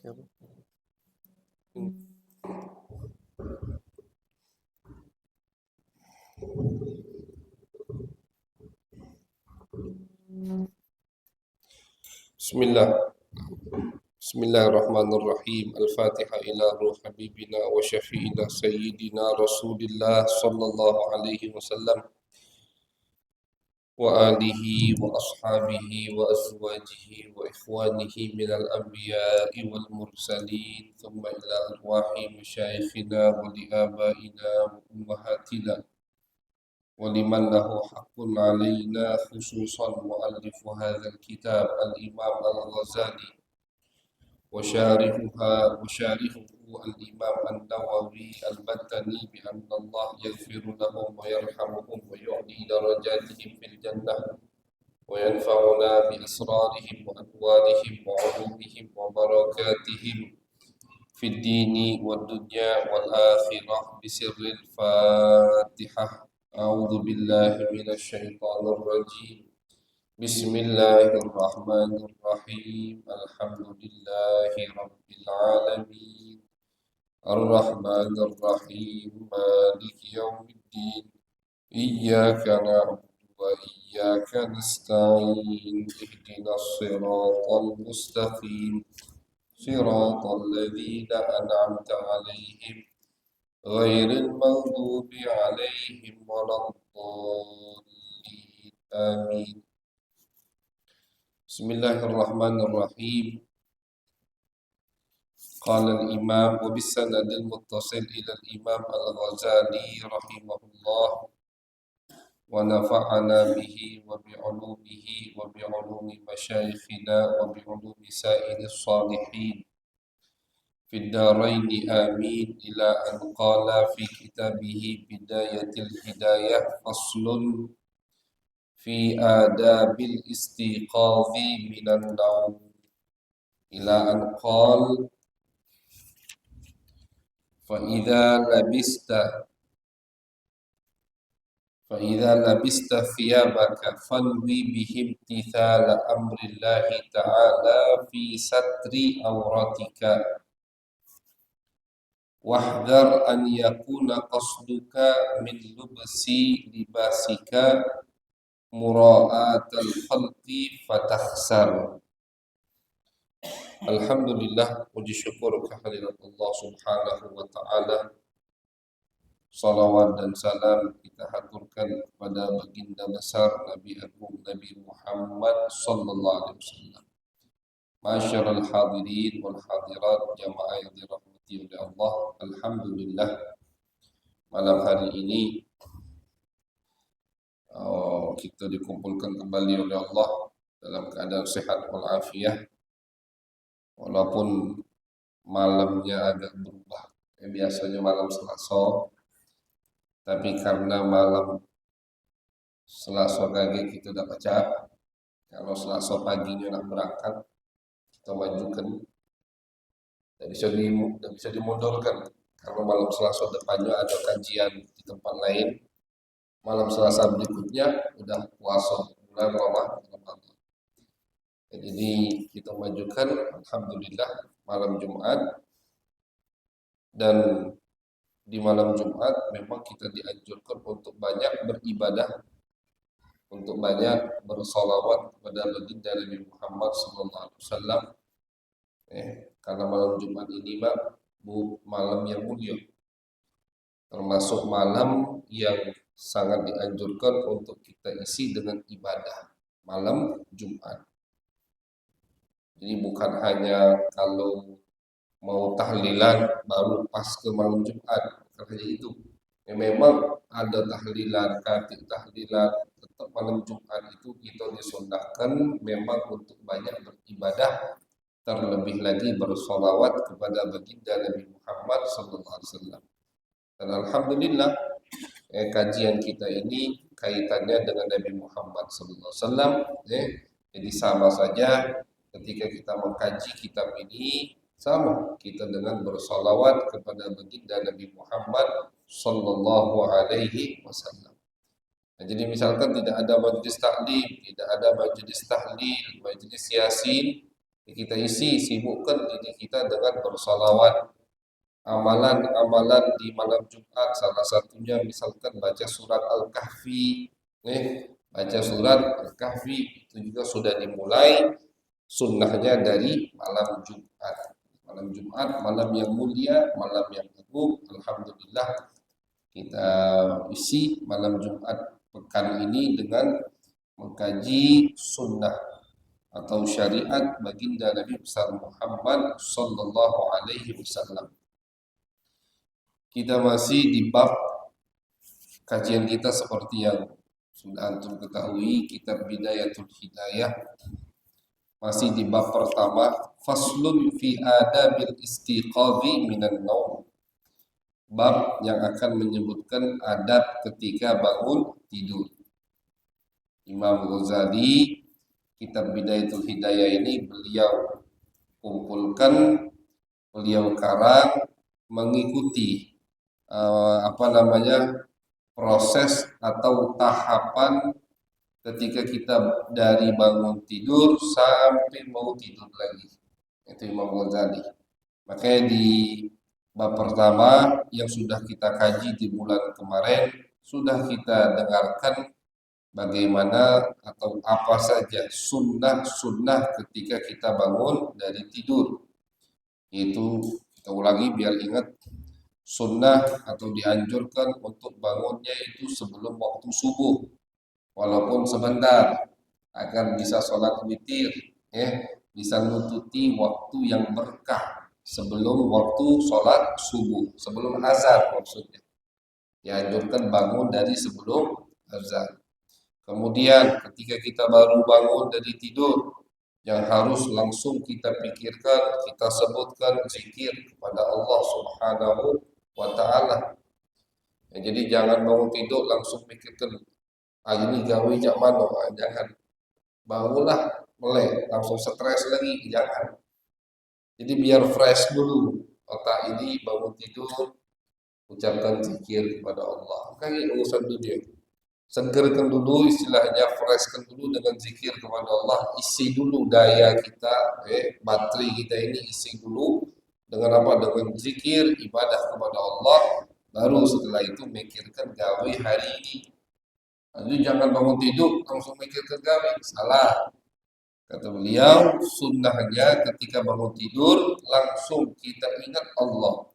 Apa? Bismillah. Bismillahirrahmanirrahim. Al-Fatihah ila ruh habibina wa syafi'ina sayyidina Rasulillah sallallahu alaihi wasallam wa alihi wa ashabihi wa azwajihi wa ikhwanihi minal anbiya'i wal mursalin thumma ila arwahi masyayikhina wa li abaina wa ummahatina ولمن له حق علينا خصوصا مؤلف هذا الكتاب الإمام الغزالي وشارحه الإمام النووي المدني بأن الله يغفر لهم ويرحمهم ويعلي درجاتهم في الجنة وينفعنا بأسرارهم وأنوارهم وعلومهم وبركاتهم في الدين والدنيا والآخرة بسر الفاتحة. أعوذ بالله من الشيطان الرجيم. بسم الله الرحمن الرحيم. الحمد لله رب العالمين الرحمن الرحيم مالك يوم الدين إياك نعبد وإياك نستعين اهدنا الصراط المستقيم صراط الذين أنعمت عليهم غير المغضوب عليهم ولا الضالين آمين. بسم الله الرحمن الرحيم. قال الإمام وبالسند المتصل إلى الإمام الغزالي رحمه الله ونفعنا به وبعلومه وبعلوم مشايخنا وبعلوم سائر الصالحين في الدارين آمين. إلى أن قال في كتابه بداية الهداية فصل في آداب الاستيقاظ من النوم. إلى أن قال فإذا لبست ثيابك فانوي به امتثال أمر الله تعالى في ستر عورتك واحذر أن يكون قصدك من لبس لباسك مراءاة الخلق فتخسر. Alhamdulillah, puji syukur kehadirat Allah Subhanahu wa taala. Salawat dan salam kita haturkan kepada baginda besar Nabi Agung Nabi Muhammad sallallahu alaihi wasallam. Masyarul hadirin wal hadirat jamaah yang dirahmati oleh Allah. Alhamdulillah, malam hari ini kita dikumpulkan kembali oleh Allah dalam keadaan sehat walafiat. Walaupun malamnya agak berubah, biasanya malam Selasa, tapi karena malam Selasa pagi kita udah baca, kalau Selasa paginya nak berangkat, kita majukan, dan bisa dimundurkan. Kalau malam Selasa depannya ada kajian di tempat lain, malam Selasa berikutnya udah puasa bulan Ramadan. Jadi kita majukan, alhamdulillah, malam Jumat. Dan di malam Jumat memang kita dianjurkan untuk banyak beribadah, untuk banyak bersolawat kepada baginda Nabi Muhammad SAW. Karena malam Jumat ini malam yang mulia, termasuk malam yang sangat dianjurkan untuk kita isi dengan ibadah malam Jumat. Jadi bukan hanya kalau mau tahlilan baru pas ke malam Jumat, bukan hanya itu. Memang ada tahlilan, katik tahlilan, tetap malam Jumat itu kita disunahkan memang untuk banyak beribadah, terlebih lagi bersolawat kepada baginda Nabi Muhammad SAW. Dan alhamdulillah, kajian kita ini kaitannya dengan Nabi Muhammad SAW. Jadi sama saja ketika kita mengkaji kitab ini, sama kita dengan bersolawat kepada baginda Nabi Muhammad Sallallahu Alaihi Wasallam. Nah, jadi misalkan tidak ada majlis taklim, tidak ada majlis tahlil, majlis yasin, Kita sibukkan diri kita dengan bersalawat. Amalan-amalan di malam Jumat salah satunya misalkan baca surat Al-Kahfi, baca surat Al-Kahfi itu juga sudah dimulai sunnahnya dari malam Jumat. Malam Jumat, malam yang mulia, malam yang agung. Alhamdulillah kita isi malam Jumat pekan ini dengan mengkaji sunnah atau syariat baginda Nabi besar Muhammad sallallahu alaihi wasallam. Kita masih di bab kajian kita seperti yang sudah antum ketahui, kitab Bidayatul Hidayah. Masih di bab pertama, faslun fi adabil istiqadhi minan naum. Bab yang akan menyebutkan adab ketika bangun tidur. Imam Ghazali, kitab Bidayatul Hidayah ini beliau kumpulkan, beliau karang mengikuti proses atau tahapan ketika kita dari bangun tidur sampai mau tidur lagi. Itu Imam Ghazali. Makanya di bab pertama yang sudah kita kaji di bulan kemarin sudah kita dengarkan bagaimana atau apa saja sunnah-sunnah ketika kita bangun dari tidur. Itu kita ulangi biar ingat. Sunnah atau dianjurkan untuk bangunnya itu sebelum waktu subuh, walaupun sebentar, agar bisa sholat witir, bisa nututi waktu yang berkah sebelum waktu sholat subuh, sebelum azan maksudnya. Dianjurkan bangun dari sebelum azan. Kemudian ketika kita baru bangun dari tidur, yang harus langsung kita pikirkan, kita sebutkan zikir kepada Allah Subhanahu wa ta'ala. Jadi jangan bangun tidur langsung pikirkan ini gawe jak mano, jangan. Bangunlah melek langsung stres lagi, jangan. Jadi biar fresh dulu otak ini, bangun tidur ucapkan zikir kepada Allah. Kayak urusan dunia. Segerkan dulu, istilahnya freshkan dulu dengan zikir kepada Allah. Isi dulu daya kita, baterai kita ini isi dulu dengan apa? Dengan zikir, ibadah kepada Allah. Baru setelah itu mikirkan gawe hari ini. Jadi jangan bangun tidur langsung mikirkan gawe, salah. Kata beliau, sunnahnya ketika bangun tidur langsung kita ingat Allah.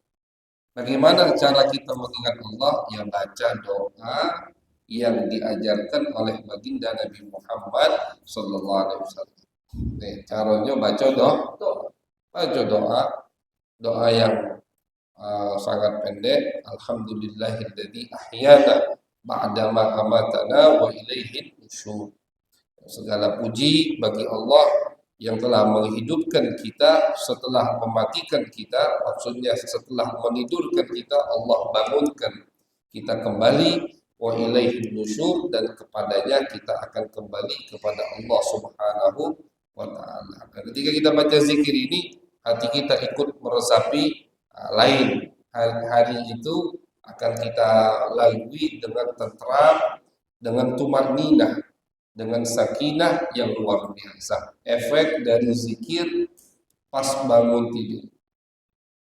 Bagaimana cara kita mengingat Allah? Ya baca doa yang diajarkan oleh baginda Nabi Muhammad sallallahu alaihi wasallam. Caranya baca doa yang sangat pendek. Alhamdulillahilladzi ahyana ba'dama amatana wa ilaihin nusyur. Segala puji bagi Allah yang telah menghidupkan kita setelah mematikan kita, maksudnya setelah menidurkan kita, Allah bangunkan kita kembali. Wa ilaihi nusyur, dan kepadanya kita akan kembali kepada Allah Subhanahu wa taala. Ketika kita baca zikir ini, hati kita ikut meresapi lain. Hari itu akan kita lalui dengan tentram, dengan tumanninah, dengan sakinah yang luar biasa. Efek dari zikir pas bangun tidur.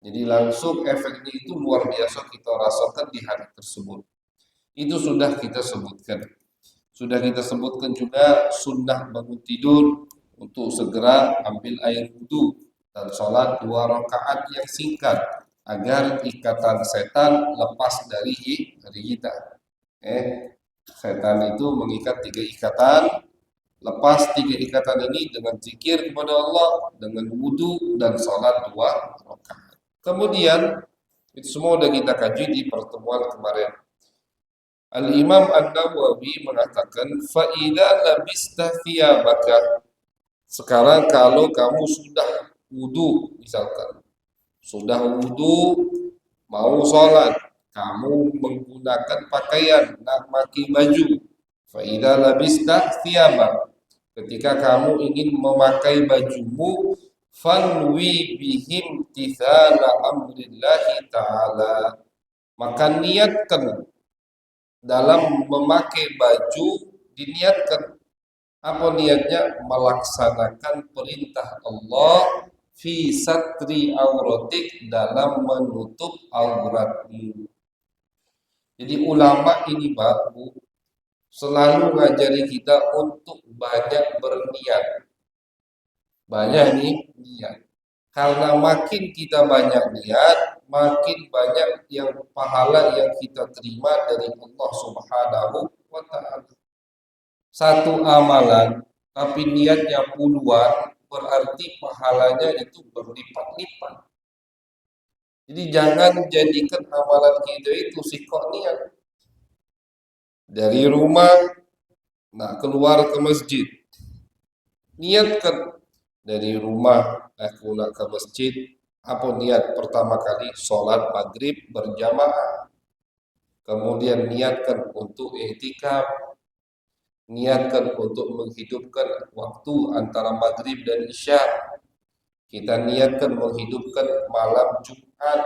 Jadi langsung efeknya itu luar biasa kita rasakan di hari tersebut. Itu sudah kita sebutkan. Sudah kita sebutkan juga sunnah bangun tidur untuk segera ambil air wudhu dan sholat 2 rakaat yang singkat agar ikatan setan lepas dari kita. Setan itu mengikat 3 ikatan, lepas 3 ikatan ini dengan zikir kepada Allah, dengan wudhu dan sholat 2 rakaat. Kemudian itu semua sudah kita kaji di pertemuan kemarin. Al-Imam An-Nawawi mengatakan, فَإِذَا لَبِسْتَ ثِيَابَكَ. Sekarang kalau kamu sudah wudu, misalkan sudah wudu mau sholat, kamu menggunakan pakaian, nak pakai baju. فَإِذَا لَبِسْتَ ثِيَابَكَ. Ketika kamu ingin memakai bajumu, fanwi bihim tithala amrillahi ta'ala. Maka niatkan dalam memakai baju, diniatkan Apa niatnya? Melaksanakan perintah Allah fi satri auratik, dalam menutup auratmu. Jadi ulama ini baku selalu ngajari kita untuk banyak berniat. Banyak nih niat. Karena makin kita banyak niat, makin banyak yang pahala yang kita terima dari Allah Subhanahu wa taala. Satu amalan tapi niatnya puluhan, berarti pahalanya itu berlipat-lipat. Jadi jangan jadikan amalan kita itu sikok niat. Dari rumah nak keluar ke masjid, niatkan dari rumah aku nak ke masjid. Apa niat? Pertama kali sholat maghrib berjamaah, kemudian niatkan untuk i'tikaf, niatkan untuk menghidupkan waktu antara maghrib dan isya. Kita niatkan menghidupkan malam Jumat,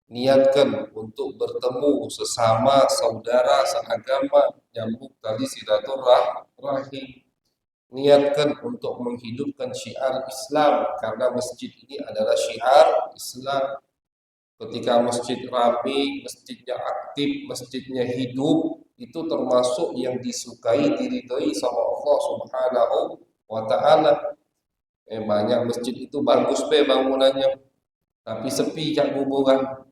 niatkan untuk bertemu sesama saudara seagama, nyambung tali silaturahim. Niatkan untuk menghidupkan syiar Islam, karena masjid ini adalah syiar Islam. Ketika masjid ramai, masjidnya aktif, masjidnya hidup, itu termasuk yang disukai, diridhoi sama Allah Subhanahu wa taala. Banyak masjid itu bagus bangunannya, tapi sepi cak kuburan.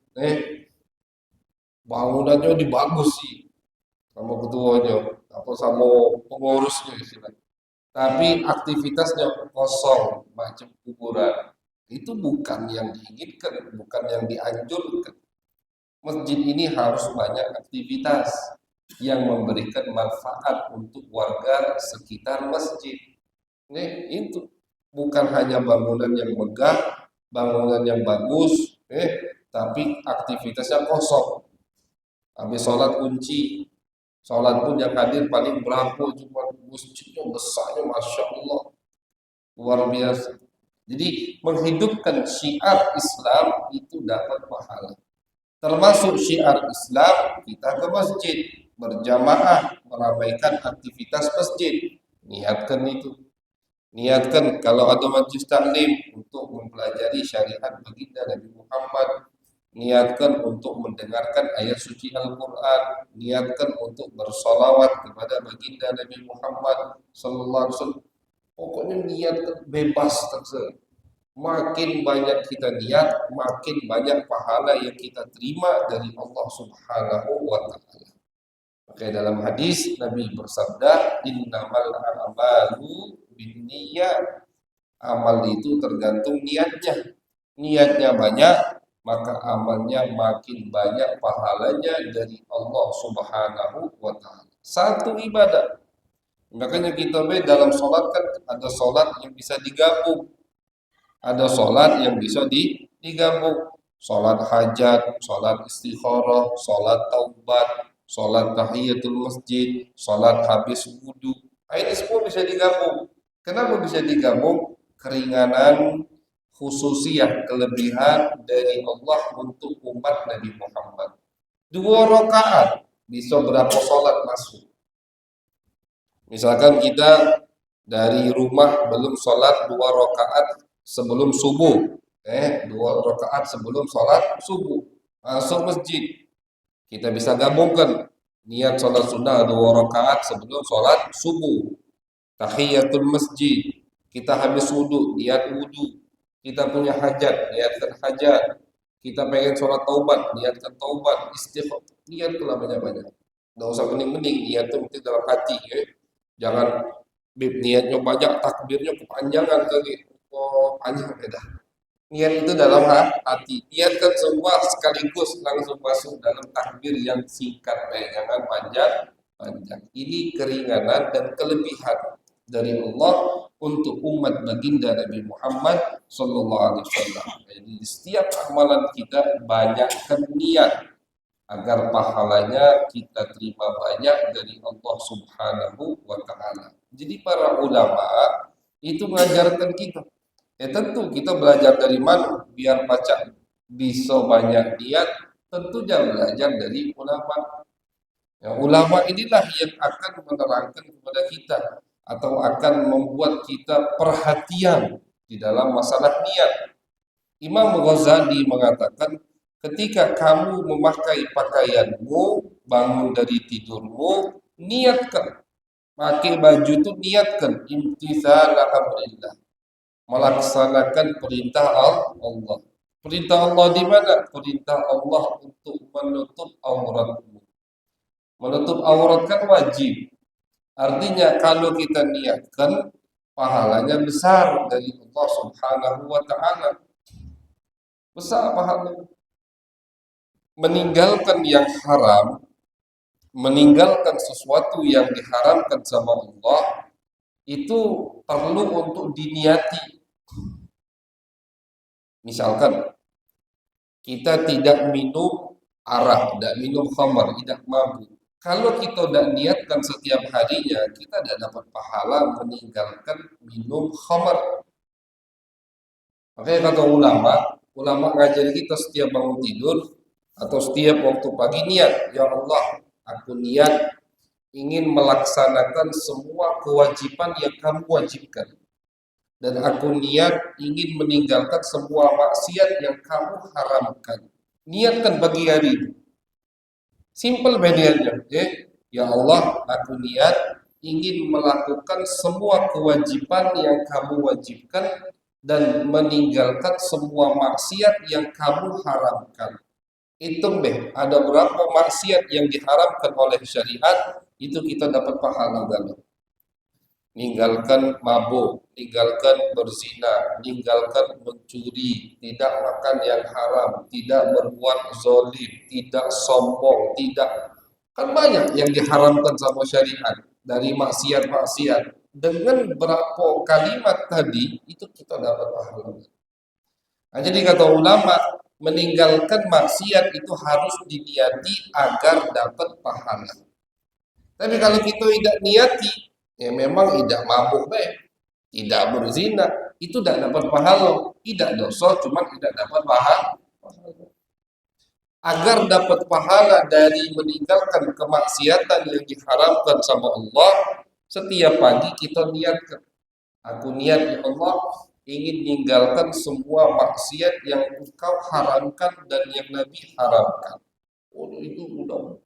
Bangunannya dibagus sih sama ketuanya, apa sama pengurusnya istilahnya. Tapi aktivitasnya kosong, macam kuburan. Itu bukan yang diinginkan, bukan yang dianjurkan. Masjid ini harus banyak aktivitas yang memberikan manfaat untuk warga sekitar masjid. Itu bukan hanya bangunan yang megah, bangunan yang bagus, tapi aktivitasnya kosong. Habis sholat kunci, sholat pun yang hadir paling berapa, cuma masjidnya besarnya, masya Allah, luar biasa. Jadi menghidupkan syiar Islam itu dapat pahala. Termasuk syiar Islam, kita ke masjid berjamaah, meramaikan aktivitas masjid. Niatkan itu. Niatkan kalau ada majlis taklim untuk mempelajari syariat baginda Nabi Muhammad. Niatkan untuk mendengarkan ayat suci Al-Quran. Niatkan untuk bersolawat kepada baginda Nabi Muhammad sallallahu alaihi wasallam. Pokoknya niatkan, bebas terserah. Makin banyak kita niat, makin banyak pahala yang kita terima dari Allah Subhanahu wa taala. Oke, dalam hadis Nabi bersabda, innamal a'malu binniyat. Amal itu tergantung niatnya. Niatnya banyak, maka amalnya makin banyak pahalanya dari Allah Subhanahu wa taala. Satu ibadah. Makanya kita dalam sholat kan ada sholat yang bisa digabung. Ada sholat yang bisa digabung. Sholat hajat, sholat istikharah, sholat taubat, sholat tahiyatul masjid, sholat habis wudhu. Ini semua bisa digabung. Kenapa bisa digabung? Keringanan, khususiyah, kelebihan dari Allah untuk umat Nabi Muhammad. 2 rakaat bisa berapa sholat masuk? Misalkan kita dari rumah belum sholat 2 rakaat sebelum subuh, 2 rakaat sebelum sholat subuh, masuk masjid, kita bisa gabungkan niat sholat sunnah 2 rakaat sebelum sholat subuh, tahiyatul masjid, kita habis wudhu, niat wudhu, kita punya hajat, niatkan hajat, kita pengen sholat taubat, niatkan taubat, istighfar, niatlah banyak-banyak. Nggak usah mending-mending, niat itu mesti dalam hati, jangan niatnya banyak, takbirnya kepanjangan kali, panjang beda. Niat itu dalam hati, niatkan semua sekaligus langsung masuk dalam takbir yang singkat, jangan panjang. Ini keringanan dan kelebihan dari Allah untuk umat baginda Nabi Muhammad sallallahu alaihi wasallam. Jadi setiap amalan kita banyakkan niat agar pahalanya kita terima banyak dari Allah Subhanahu wa taala. Jadi para ulama itu mengajarkan kita. Tentu kita belajar dari mana biar baca bisa banyak niat, tentunya belajar dari ulama. Ulama inilah yang akan menerangkan kepada kita atau akan membuat kita perhatian di dalam masalah niat. Imam Ghazali mengatakan, ketika kamu memakai pakaianmu, bangun dari tidurmu, niatkan. Pakai baju itu niatkan imtithala amrillah, melaksanakan perintah Allah. Perintah Allah di mana? Perintah Allah untuk menutup auratmu. Menutup aurat kan wajib. Artinya kalau kita niatkan, pahalanya besar dari Allah Subhanahu wa taala. Besar pahalanya. Meninggalkan yang haram, meninggalkan sesuatu yang diharamkan sama Allah, itu perlu untuk diniati. Misalkan kita tidak minum arak, tidak minum khamar, tidak mabuk. Kalau kita tidak niatkan setiap harinya, kita tidak dapat pahala meninggalkan minum khamar. Makanya kata ulama ngajar kita setiap bangun tidur atau setiap waktu pagi niat, ya Allah, aku niat ingin melaksanakan semua kewajiban yang kamu wajibkan. Dan aku niat ingin meninggalkan semua maksiat yang kamu haramkan. Niatkan pagi hari itu. Simple medianya. Ya Allah, aku niat ingin melakukan semua kewajiban yang kamu wajibkan dan meninggalkan semua maksiat yang kamu haramkan. Hitung deh, ada berapa maksiat yang diharamkan oleh syariat, itu kita dapat pahala dalam. Ninggalkan mabuk, ninggalkan berzina, ninggalkan mencuri, tidak makan yang haram, tidak berbuat zalim, tidak sombong, tidak, kan banyak yang diharamkan sama syariat dari maksiat-maksiat. Dengan berapa kalimat tadi itu kita dapat pahala. Nah, jadi kata ulama, meninggalkan maksiat itu harus diniati agar dapat pahala. Tapi kalau kita tidak niati, ya memang tidak mabuk tidak berzina, itu tidak dapat pahala, tidak dosa, cuma tidak dapat pahala. Agar dapat pahala dari meninggalkan kemaksiatan yang diharamkan sama Allah, setiap pagi kita niatkan, aku niat ya Allah ingin meninggalkan semua maksiat yang engkau haramkan dan yang Nabi haramkan. Oh, itu udah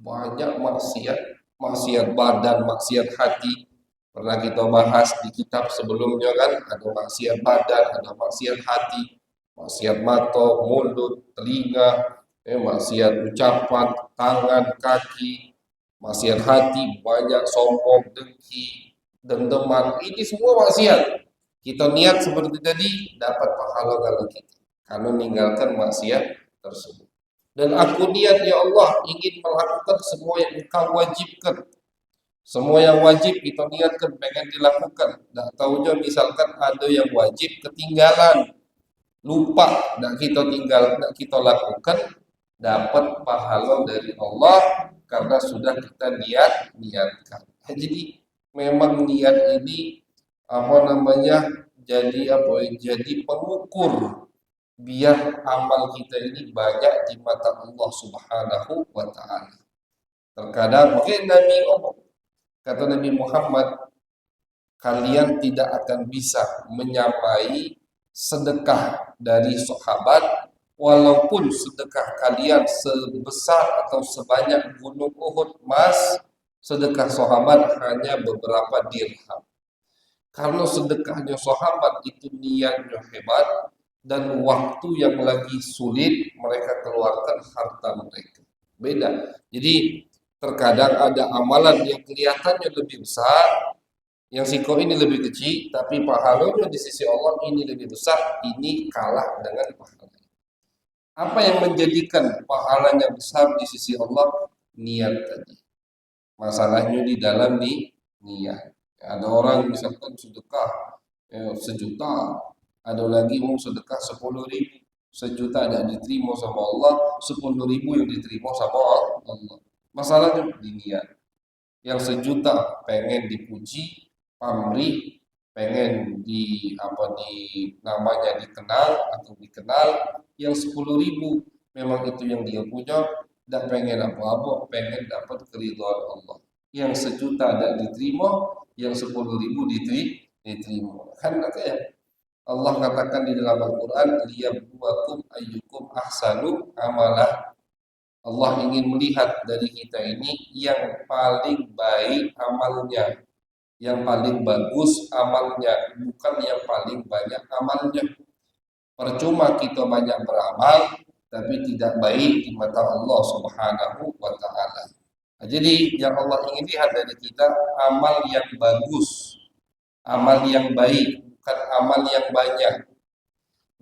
banyak maksiat, maksiat badan, maksiat hati. Pernah kita bahas di kitab sebelumnya kan, ada maksiat badan, ada maksiat hati, maksiat mata, mulut, telinga, maksiat ucapan, tangan, kaki, maksiat hati, banyak sombong, dengki, dendeman, ini semua maksiat. Kita niat seperti tadi, dapat pahala kalau kita, karena meninggalkan maksiat tersebut. Dan aku niat ya Allah ingin melakukan semua yang engkau wajibkan. Semua yang wajib kita niatkan pengen dilakukan. Tak tahunya misalkan ada yang wajib ketinggalan, lupa, dan kita tinggal, dan kita lakukan, dapat pahala dari Allah karena sudah kita niatkan. Jadi memang niat ini apa namanya jadi pengukur biar amal kita ini banyak di mata Allah Subhanahu wa taala. Terkadang mungkin Nabi ngomong, kata Nabi Muhammad, kalian tidak akan bisa menyamai sedekah dari sahabat walaupun sedekah kalian sebesar atau sebanyak gunung Uhud emas, sedekah sahabat hanya beberapa dirham. Karena sedekahnya sahabat itu niatnya hebat, dan waktu yang lagi sulit mereka keluarkan harta mereka. Beda. Jadi terkadang ada amalan yang kelihatannya lebih besar, yang siko ini lebih kecil, tapi pahalanya di sisi Allah ini lebih besar, ini kalah dengan pahalanya. Apa yang menjadikan pahalanya besar di sisi Allah? Niat tadi. Masalahnya di dalam niat. Ada orang misalkan sedekah sejuta, ada lagi mau sedekah 10.000, sejuta tidak diterima sama Allah, 10.000 yang diterima sama Allah. Masalahnya di niat. Yang sejuta pengen dipuji, pamrih, pengen namanya dikenal atau dikenal. Yang 10.000 memang itu yang dia punya, tidak pengen apa-apa, pengen dapat keridhaan Allah. yang 1.000.000 tidak diterima, yang 10.000 diterima. Kan katanya Allah katakan di dalam Al-Quran, liyabluwakum ayyukum ahsanu amalah. Allah ingin melihat dari kita ini yang paling baik amalnya, yang paling bagus amalnya, bukan yang paling banyak amalnya. Percuma kita banyak beramal, tapi tidak baik di mata Allah Subhanahu wa Ta'ala. Nah, jadi yang Allah ingin lihat dari kita amal yang bagus, amal yang baik, bukan amal yang banyak.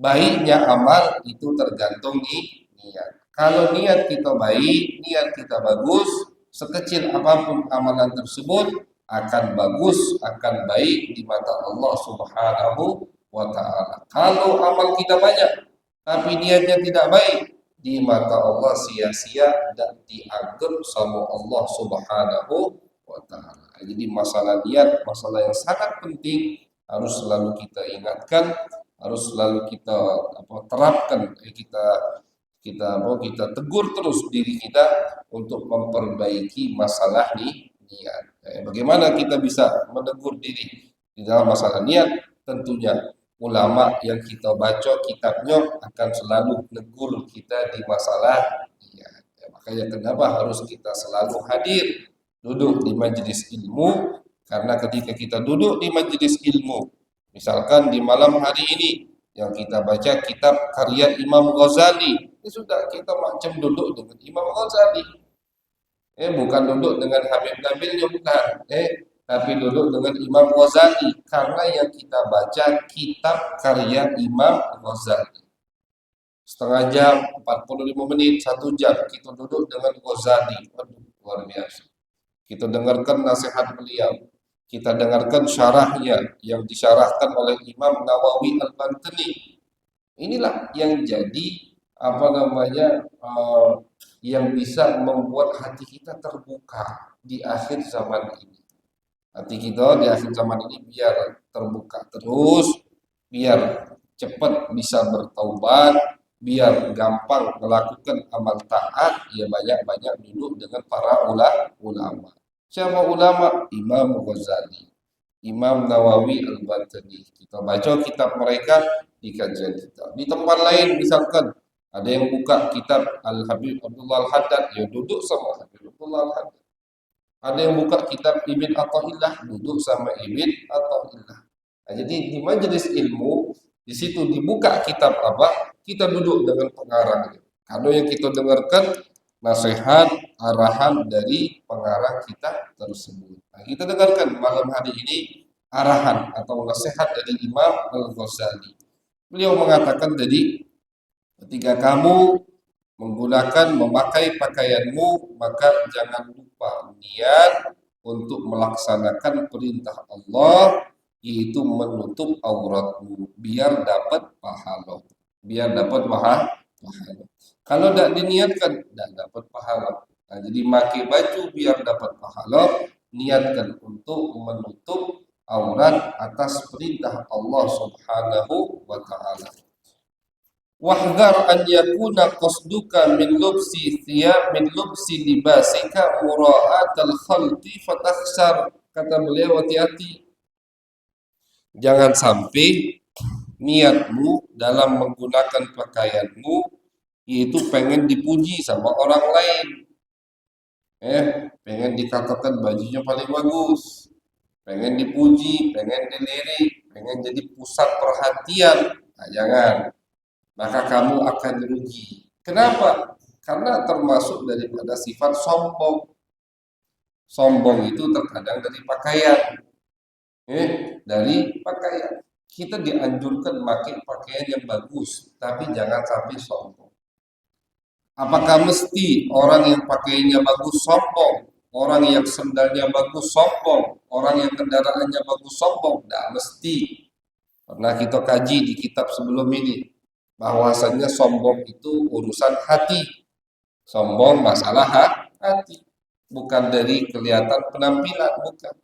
Baiknya amal itu tergantung niat. Kalau niat kita baik, niat kita bagus, sekecil apapun amalan tersebut akan bagus, akan baik di mata Allah Subhanahu wa Ta'ala. Kalau amal kita banyak, tapi niatnya tidak baik, di mata Allah sia-sia dan dianggap sama Allah Subhanahu wa Ta'ala. Jadi masalah niat, masalah yang sangat penting, harus selalu kita ingatkan, harus selalu kita terapkan, kita tegur terus diri kita untuk memperbaiki masalah niat. Bagaimana kita bisa menegur diri di dalam masalah niat? Tentunya ulama yang kita baca kitabnya akan selalu menegur kita di masalah niat. Makanya kenapa harus kita selalu hadir duduk di majelis ilmu, karena ketika kita duduk di majelis ilmu, misalkan di malam hari ini yang kita baca kitab karya Imam Ghazali, ini sudah kita macam duduk dengan Imam Ghazali. Bukan duduk dengan Habib Nabilnya, bukan. Tapi duduk dengan Imam Ghazali, karena yang kita baca kitab karya Imam Ghazali. Setengah jam, 45 menit, 1 jam kita duduk dengan Ghazali. Aduh, luar biasa. Kita dengarkan nasihat beliau. Kita dengarkan syarahnya yang disyarahkan oleh Imam Nawawi Al-Bantani. Inilah yang jadi yang bisa membuat hati kita terbuka di akhir zaman ini. Hati kita di akhir zaman ini biar terbuka terus, biar cepat bisa bertaubat, biar gampang melakukan amal taat, ya banyak-banyak duduk dengan para ulama. Siapa ulama? Imam Ghazali, Imam Nawawi Al-Bantani. Kita baca kitab mereka di kajian kita. Di tempat lain misalkan ada yang buka kitab Al-Habib Abdullah Al-Haddad, ya duduk sama Habib Abdullah Al-Haddad. Ada yang buka kitab Ibn Atha'illah, duduk sama Ibn Atha'illah. Nah, jadi di majelis ilmu, di situ dibuka kitab apa, kita duduk dengan pengarangnya. Kalau yang kita dengarkan nasihat, arahan dari pengarang kita tersebut. Nah, kita dengarkan malam hari ini arahan atau nasihat dari Imam Al-Ghazali. Beliau mengatakan tadi, ketika kamu memakai pakaianmu, maka jangan lupa niat untuk melaksanakan perintah Allah, yaitu menutup auratmu, biar dapat pahala. Biar dapat pahala. Kalau tidak diniatkan, tidak dapat pahala. Nah, jadi pakai baju biar dapat pahala, niatkan untuk menutup aurat atas perintah Allah Subhanahu wa Ta'ala. Wahdhar an yakuna qasduka min lubsi libasika mura'atal khalqi fatakhsar. Kata beliau, hati-hati, jangan sampai niatmu dalam menggunakan pakaianmu itu pengen dipuji sama orang lain, pengen dikatakan bajunya paling bagus, pengen dipuji, pengen dilirik, pengen jadi pusat perhatian. Nah, jangan, maka kamu akan rugi. Kenapa? Karena termasuk daripada sifat sombong. Sombong itu terkadang dari pakaian. Dari pakaian. Kita dianjurkan pakai pakaian yang bagus, tapi jangan sampai sombong. Apakah mesti orang yang pakaiannya bagus sombong? Orang yang sendalnya bagus sombong? Orang yang kendaraannya bagus sombong? Tidak mesti. Pernah kita kaji di kitab sebelum ini, bahwasannya sombong itu urusan hati. Sombong masalah hati, bukan dari kelihatan penampilan, bukan.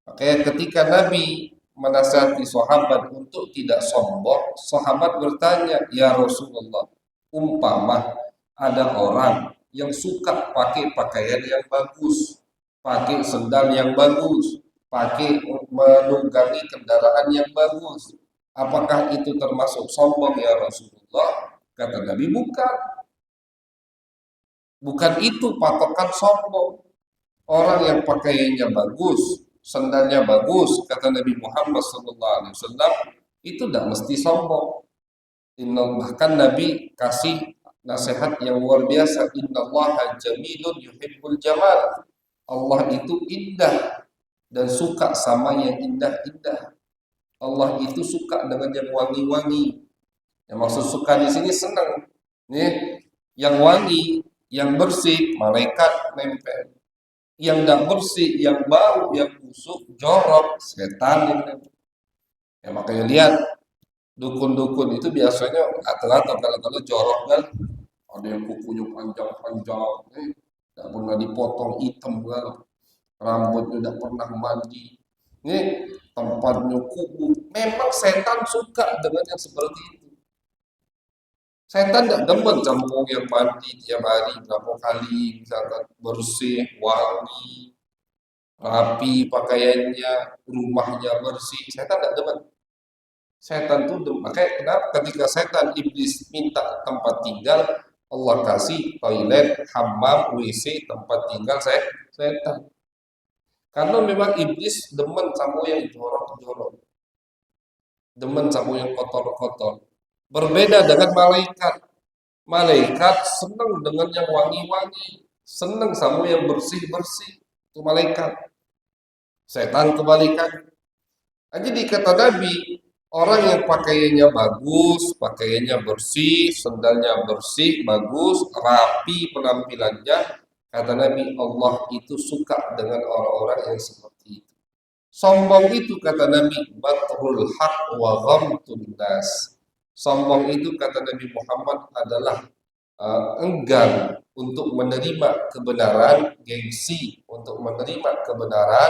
Makanya ketika Nabi menasihati sahabat untuk tidak sombong, sahabat bertanya, "Ya Rasulullah, umpama ada orang yang suka pakai pakaian yang bagus, pakai sendal yang bagus, pakai menunggangi kendaraan yang bagus. Apakah itu termasuk sombong ya Rasulullah? Kata Nabi, bukan. Bukan itu patokan sombong. Orang yang pakaiannya bagus, sendalnya bagus, kata Nabi Muhammad SAW, itu tidak mesti sombong. Bahkan Nabi kasih nasihat yang luar biasa. Innallaha jamilun yuhibbul jamal. Allah itu indah dan suka sama yang indah-indah. Allah itu suka dengan yang wangi-wangi. Yang maksud suka di sini senang. Nih, yang wangi, yang bersih, malaikat nempel. Yang tidak bersih, yang bau, yang busuk, jorok, setan yang nempel. Ya makanya lihat dukun-dukun itu biasanya rata-rata kalau jorok kan, ada yang kukunya panjang-panjang, tidak pernah dipotong, hitam kan, rambutnya tidak pernah mandi, ini tempatnya kubu. Memang setan suka dengan yang seperti itu. Setan tidak demen sama orang yang mandi tiap hari berapa kali, misalkan bersih, wangi, rapi pakaiannya, rumahnya bersih. Setan tidak demen. Setan tuh makanya kenapa ketika setan iblis minta tempat tinggal, Allah kasih toilet, hammam, WC, tempat tinggal setan. Karena memang iblis demen sama yang jorok-jorok, demen sama yang kotor-kotor. Berbeda dengan malaikat. Malaikat senang dengan yang wangi-wangi, senang sama yang bersih-bersih. Itu malaikat. Setan kebalikan. Jadi kata Nabi, orang yang pakaiannya bagus, pakaiannya bersih, sendalnya bersih, bagus, rapi penampilannya, kata Nabi, Allah itu suka dengan orang-orang yang seperti itu. Sombong itu kata Nabi, batrul haq wa ghamtun nas. Sombong itu kata Nabi Muhammad adalah enggan untuk menerima kebenaran, gengsi untuk menerima kebenaran,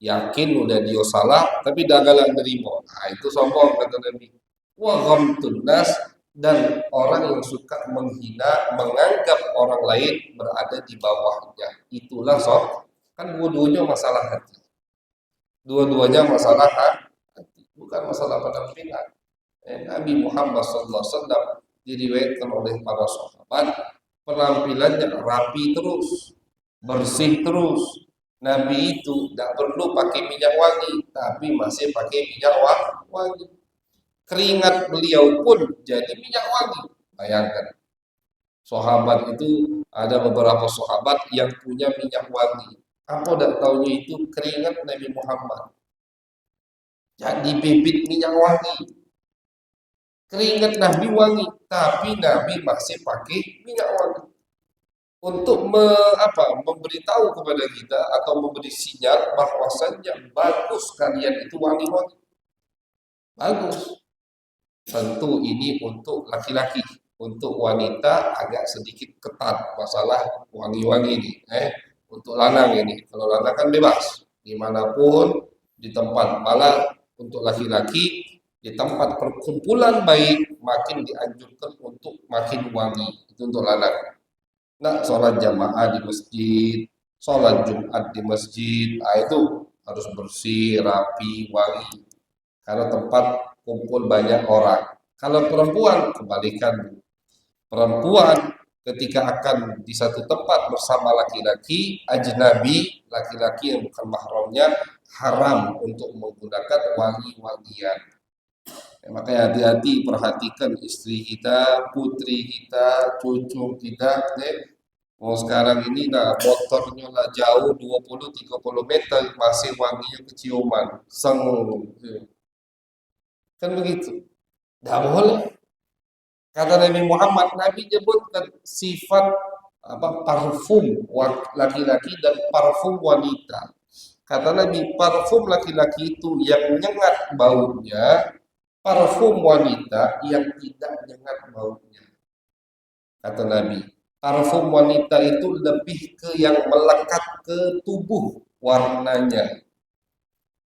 yakin udah dia salah tapi dah galak nerima. Nah, itu sombong kata Nabi. Wa ghamtun nas, dan orang yang suka menghina, menganggap orang lain berada di bawahnya. Itulah sombong. Kan dua-duanya masalah hati. Dua-duanya masalah hati, bukan masalah penampilan. Nabi Muhammad SAW diriwayatkan oleh para sahabat, penampilannya rapi terus, bersih terus. Nabi itu tidak perlu pakai minyak wangi, tapi masih pakai minyak wangi. Keringat beliau pun jadi minyak wangi. Bayangkan, sahabat itu ada beberapa sahabat yang punya minyak wangi. Apa tidak tahunya itu keringat Nabi Muhammad. Jadi bibit minyak wangi. Keringat Nabi wangi, tapi Nabi masih pakai minyak wangi. Untuk memberitahu kepada kita atau memberi sinyal bahwasannya bagus kalian itu wangi-wangi. Bagus. Tentu ini untuk laki-laki. Untuk wanita agak sedikit ketat masalah wangi-wangi ini. Untuk lanang ini. Kalau lanang kan bebas. Dimanapun, di tempat. Malah untuk laki-laki, di tempat perkumpulan baik makin dianjurkan untuk makin wangi. Itu untuk lanang. Nah, sholat jamaah di masjid, sholat Jumat di masjid, itu harus bersih, rapi, wangi. Karena tempat kumpul banyak orang. Kalau perempuan kebalikan. Perempuan ketika akan di satu tempat bersama laki-laki ajnabi, laki-laki yang bukan mahramnya, haram untuk menggunakan wangi-wangian. Ya, makanya hati-hati, perhatikan istri kita, putri kita, cucu kita. Mau sekarang ini motornya lah jauh 20-30 meter masih wanginya keciuman. Seng. Kan begitu. Tidak boleh. Kata Nabi Muhammad, Nabi menyebutkan sifat parfum laki-laki dan parfum wanita. Kata Nabi, parfum laki-laki itu yang nyengat baunya, parfum wanita yang tidak nyengat baunya. Kata Nabi, parfum wanita itu lebih ke yang melekat ke tubuh warnanya.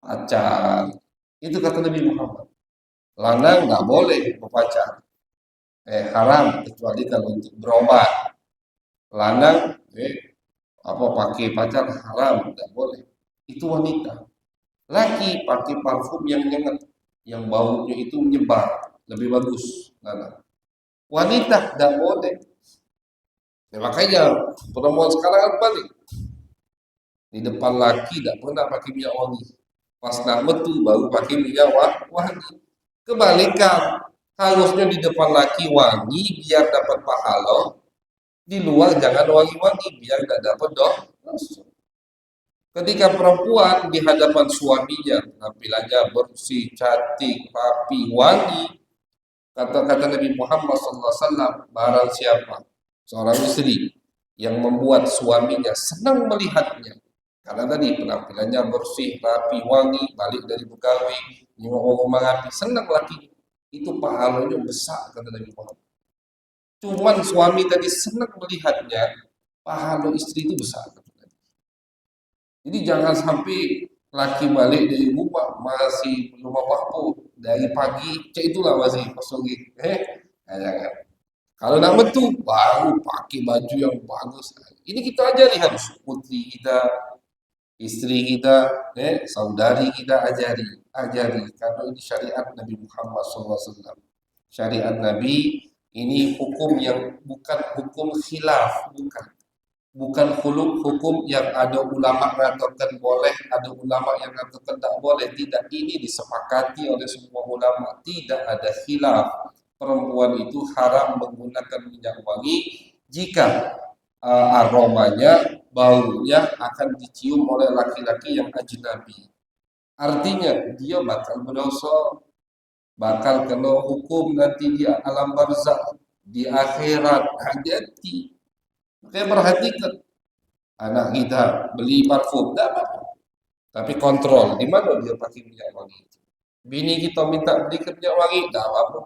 Pacar. Itu kata Nabi Muhammad. Lanang nggak boleh berpacar. Haram kecuali kalau untuk berobat. Lanang Apa pakai pacar haram, tidak boleh. Itu wanita. Laki pakai parfum yang nyengat, yang baunya itu menyebar, lebih bagus. Nah, wanita tidak boleh. Ya, makanya perempuan sekarang kan balik. Di depan laki tidak pernah pakai minyak wangi. Pas nak metu baru pakai minyak wangi. Kebalikan, harusnya di depan laki wangi biar dapat pahala. Di luar jangan wangi-wangi biar tidak dapat dosa. Ketika perempuan di hadapan suaminya tampilannya bersih, cantik, rapi, wangi, kata-kata Nabi Muhammad SAW, barang siapa seorang istri yang membuat suaminya senang melihatnya, karena tadi penampilannya bersih, rapi, wangi, balik dari Betawi, nengok rumah rapi, senang laki, itu pahalanya besar kata Nabi Muhammad. Cuman suami tadi senang melihatnya, pahala istri itu besar. Jadi jangan sampai laki balik dari rumah masih belum apa-apa dari pagi, cek itulah masih kosong gitu. Jangan. Kalau nak betul baru pakai baju yang bagus. Ini kita ajari harus putri kita, istri kita, saudari kita ajari karena ini syariat Nabi Muhammad SAW. Syariat Nabi ini hukum yang bukan hukum khilaf, bukan hukum yang ada ulama mengatakan boleh, ada ulama yang mengatakan tidak boleh. Tidak, ini disepakati oleh semua ulama. Tidak ada khilaf. Perempuan itu haram menggunakan minyak wangi jika aromanya, baunya akan dicium oleh laki-laki yang ajnabi. Artinya dia bakal berdosa, bakal kena hukum nanti di alam barzakh, di akhirat. Hati-hati. Makanya perhatikan anak kita beli parfum, tidak apa-apa. Tapi kontrol, di mana dia pakai minyak wangi. Bini kita minta beli minyak wangi, tidak apa-apa.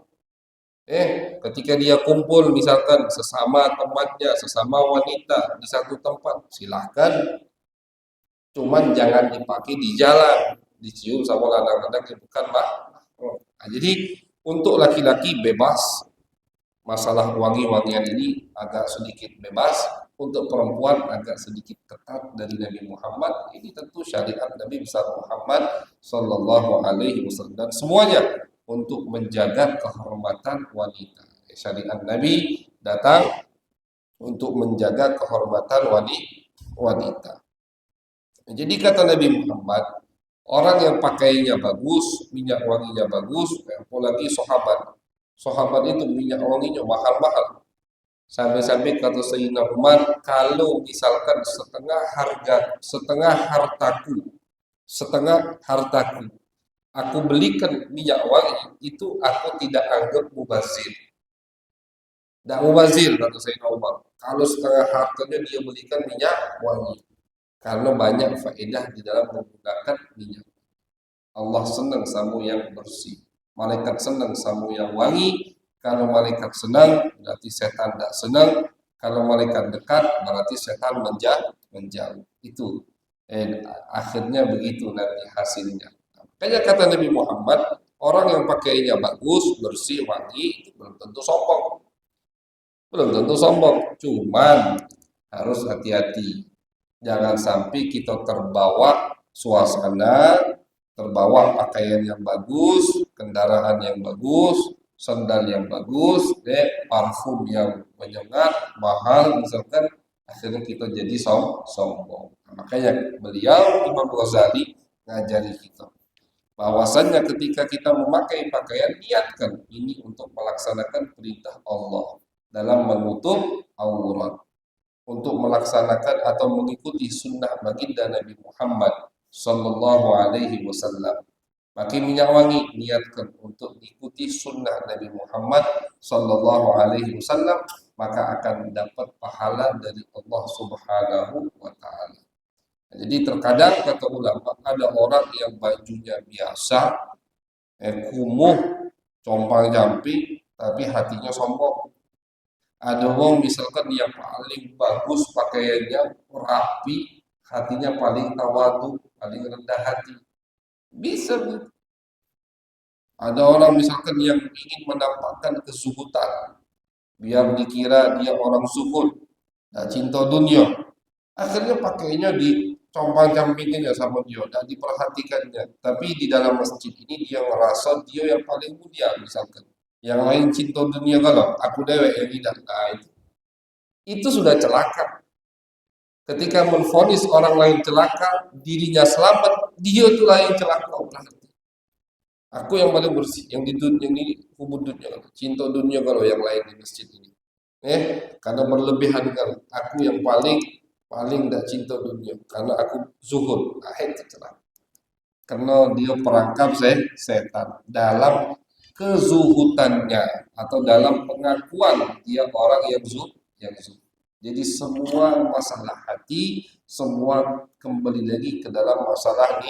Ketika dia kumpul misalkan sesama temannya, sesama wanita di satu tempat, silahkan. Cuman jangan dipakai di jalan, dicium sama ladang-ladang yang bukan Nah, jadi untuk laki-laki bebas, masalah wangi-wangian ini agak sedikit bebas. Untuk perempuan agak sedikit ketat dari Nabi Muhammad. Ini tentu syariat Nabi besar Muhammad Sallallahu Alaihi Wasallam dan semuanya untuk menjaga kehormatan wanita. Syariat Nabi datang untuk menjaga kehormatan wanita. Jadi kata Nabi Muhammad, orang yang pakainya bagus, minyak wanginya bagus, apalagi sahabat. Sahabat itu minyak wanginya mahal-mahal. Sampai-sampai kata Sayyidina Umar, kalau misalkan setengah hartaku, aku belikan minyak wangi, itu aku tidak anggap mubazir. Tidak mubazir, kata Sayyidina Umar. Kalau setengah hartanya dia belikan minyak wangi. Karena banyak faedah di dalam menggunakan minyak. Allah senang sama yang bersih. Malaikat senang sama yang wangi. Kalau malaikat senang, berarti setan tidak senang. Kalau malaikat dekat, berarti setan menjauh. Itu. Akhirnya begitu nanti hasilnya. Kayak kata Nabi Muhammad, orang yang pakainya bagus, bersih, wangi, itu belum tentu sombong. Belum tentu sombong. Cuman harus hati-hati. Jangan sampai kita terbawa suasana, terbawa pakaian yang bagus, kendaraan yang bagus, sandal yang bagus, parfum yang menyengat, mahal, misalkan akhirnya kita jadi sombong. Makanya beliau Imam Ghazali ngajari kita bahwasannya ketika kita memakai pakaian, niatkan ini untuk melaksanakan perintah Allah dalam menutup aurat, untuk melaksanakan atau mengikuti sunnah baginda Nabi Muhammad Sallallahu Alaihi Wasallam. Pakai minyak wangi, niatkan untuk ikuti sunnah Nabi Muhammad Sallallahu Alaihi Wasallam, maka akan dapat pahala dari Allah Subhanahu Wa Taala. Jadi terkadang kata ulama ada orang yang bajunya biasa, kumuh, compang camping, tapi hatinya sombong. Ada orang misalkan yang paling bagus pakaiannya, rapi, hatinya paling tawadu, paling rendah hati. Bisa. Ada orang misalkan yang ingin menampakkan kezuhudan, biar dikira dia orang zuhud, tak cinta dunia. Akhirnya pakainya di compang-campingnya sama dia, dan diperhatikannya. Tapi di dalam masjid ini dia ngerasa dia yang paling mulia misalkan. Yang lain cinta dunia kalau aku dewek yang tidak. Nah, itu sudah celaka. Ketika menfonis orang lain celaka, dirinya selamat, dia itu yang celaka. Oh, berarti aku yang paling bersih, yang di dunia ini hubud dunia, cinta dunia kalau yang lain di masjid ini. Karena berlebihan kan. Aku yang paling paling tidak cinta dunia, karena aku zuhud. Nah, itu celaka. Karena dia perangkap setan dalam kezuhutannya atau dalam pengakuan dia orang yang zuhud. Jadi semua masalah hati, semua kembali lagi ke dalam masalah